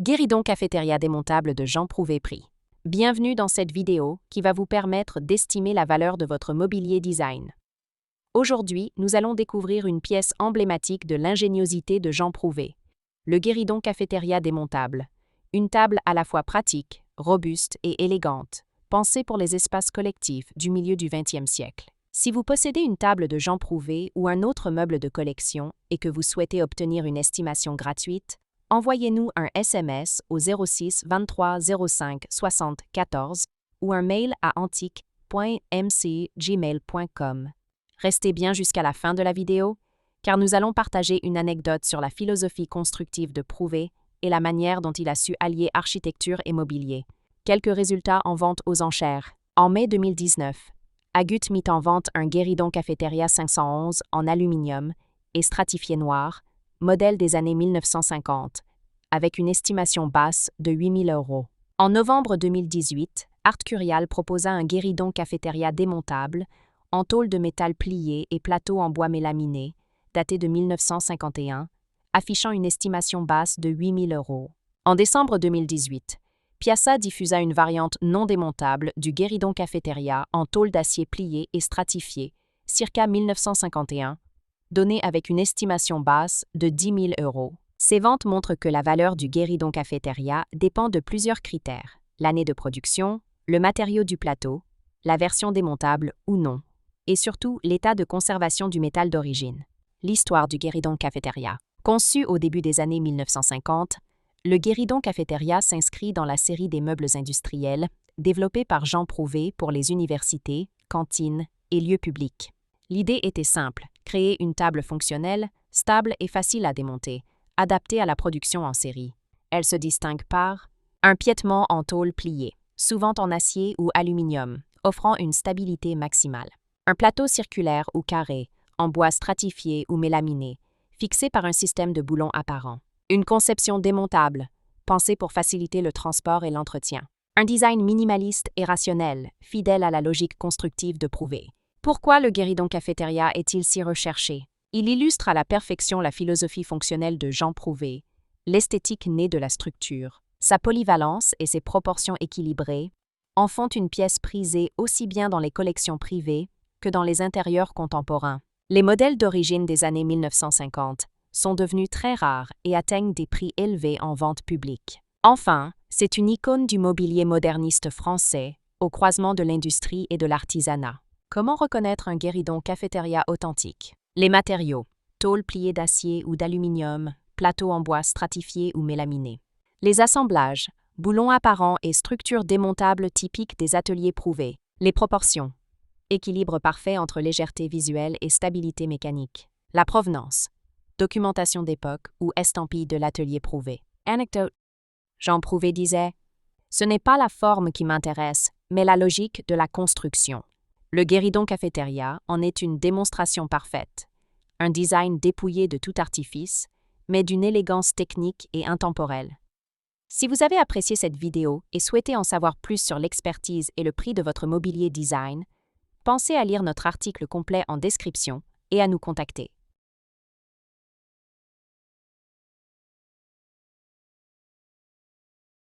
Guéridon cafétéria démontable de Jean Prouvé prix. Bienvenue dans cette vidéo qui va vous permettre d'estimer la valeur de votre mobilier design. Aujourd'hui, nous allons découvrir une pièce emblématique de l'ingéniosité de Jean Prouvé, le Guéridon cafétéria démontable. Une table à la fois pratique, robuste et élégante, pensée pour les espaces collectifs du milieu du XXe siècle. Si vous possédez une table de Jean Prouvé ou un autre meuble de collection et que vous souhaitez obtenir une estimation gratuite, envoyez-nous un SMS au 06 23 05 60 14 ou un mail à antique.mc@gmail.com. Restez bien jusqu'à la fin de la vidéo, car nous allons partager une anecdote sur la philosophie constructive de Prouvé et la manière dont il a su allier architecture et mobilier. Quelques résultats en vente aux enchères. En mai 2019, Agut mit en vente un Guéridon cafétéria 511 en aluminium et stratifié noir, modèle des années 1950, avec une estimation basse de 8 000 €. En novembre 2018, Art Curial proposa un Guéridon cafétéria démontable, en tôle de métal plié et plateau en bois mélaminé, daté de 1951, affichant une estimation basse de 8 000 €. En décembre 2018, Piazza diffusa une variante non démontable du Guéridon cafétéria en tôle d'acier plié et stratifié, circa 1951, donnée avec une estimation basse de 10 000 €. Ces ventes montrent que la valeur du Guéridon cafétéria dépend de plusieurs critères: l'année de production, le matériau du plateau, la version démontable ou non, et surtout l'état de conservation du métal d'origine. L'histoire du Guéridon cafétéria. Conçu au début des années 1950, le Guéridon cafétéria s'inscrit dans la série des meubles industriels développés par Jean Prouvé pour les universités, cantines et lieux publics. L'idée était simple: créer une table fonctionnelle, stable et facile à démonter, adaptée à la production en série. Elle se distingue par un piétement en tôle pliée, souvent en acier ou aluminium, offrant une stabilité maximale. Un plateau circulaire ou carré, en bois stratifié ou mélaminé, fixé par un système de boulons apparent. Une conception démontable, pensée pour faciliter le transport et l'entretien. Un design minimaliste et rationnel, fidèle à la logique constructive de Prouvé. Pourquoi le Guéridon cafétéria est-il si recherché? Il illustre à la perfection la philosophie fonctionnelle de Jean Prouvé, l'esthétique née de la structure. Sa polyvalence et ses proportions équilibrées en font une pièce prisée aussi bien dans les collections privées que dans les intérieurs contemporains. Les modèles d'origine des années 1950 sont devenus très rares et atteignent des prix élevés en vente publique. Enfin, c'est une icône du mobilier moderniste français, au croisement de l'industrie et de l'artisanat. Comment reconnaître un Guéridon cafétéria authentique? Les matériaux: tôle pliée d'acier ou d'aluminium, plateau en bois stratifié ou mélaminé. Les assemblages: boulons apparents et structures démontables typiques des ateliers Prouvé. Les proportions: équilibre parfait entre légèreté visuelle et stabilité mécanique. La provenance: documentation d'époque ou estampille de l'atelier Prouvé. Anecdote: Jean Prouvé disait: « Ce n'est pas la forme qui m'intéresse, mais la logique de la construction. » Le Guéridon cafétéria en est une démonstration parfaite. Un design dépouillé de tout artifice, mais d'une élégance technique et intemporelle. Si vous avez apprécié cette vidéo et souhaitez en savoir plus sur l'expertise et le prix de votre mobilier design, pensez à lire notre article complet en description et à nous contacter.